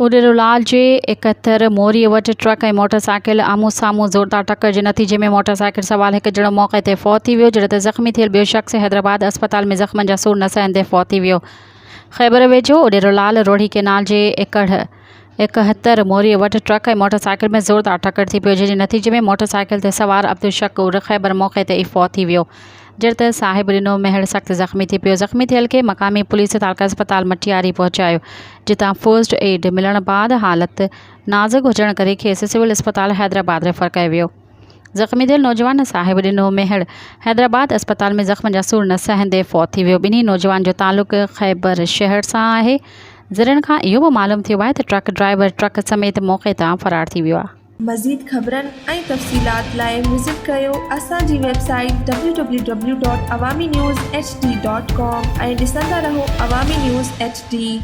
उडेरोलाल जे 71 मोरीअ वटि ट्रक ऐं मोटरसाइकिल आम्हूं साम्हूं ज़ोरदार टक्कर जे नतीजे में मोटरसाइकिल सवार हिकु ॼणो मौक़े ते फ़ौत थी वियो, जॾहिं त ज़ख़्मी थियल ॿियो शख़्स हैदराबाद अस्पताल में ज़ख़्मनि जा सूर न सहंदे फ़ौत थी वियो। ख़ैबर वेझो उडेरोलाल रोड़ी केनाल जे 71 मोरीअ वटि ट्रक ऐं मोटरसाइकिल में ज़ोरदार टक्कर थी पियो, जंहिंजे नतीजे में मोटरसाइकिल ते सवार अब्दुल शकूर ख़ैबर मौक़े ते ई फ़ौत थी वियो, जॾहिं त साहिब ॾिनो महर सख़्तु ज़ख़्मी थी पियो। ज़ख़्मी थियल खे मक़ामी पुलिस तालका अस्पताल मटियारी पहुचायो, जितां फर्स्ट एड मिलण बाद हालत नाज़ुक हुजण करे खेसि सिविल अस्पताल हैदराबाद रेफर कयो वियो। ज़ख़्मी थियल नौजवान साहिब ॾिनो महर हैदराबाद अस्पताल में ज़ख़्म जा सूर न सहंदे फ़ौत थी वियो। ॿिन्ही नौजवान जो तालुक़ ख़ैबर शहर सां आहे। ज़रनि खां इहो बि मालूम थियो आहे त ट्रक ड्राइवर ट्रक समेत मौक़े तां फ़रार थी वियो आहे। मज़ीद ख़बरनि ऐं तफ़सीलात लाइ विज़िट कयो असांजी वेबसाइट www.awamiNewsHD.com ऐं ॾिसंदा रहो अवामी न्यूज़ HD।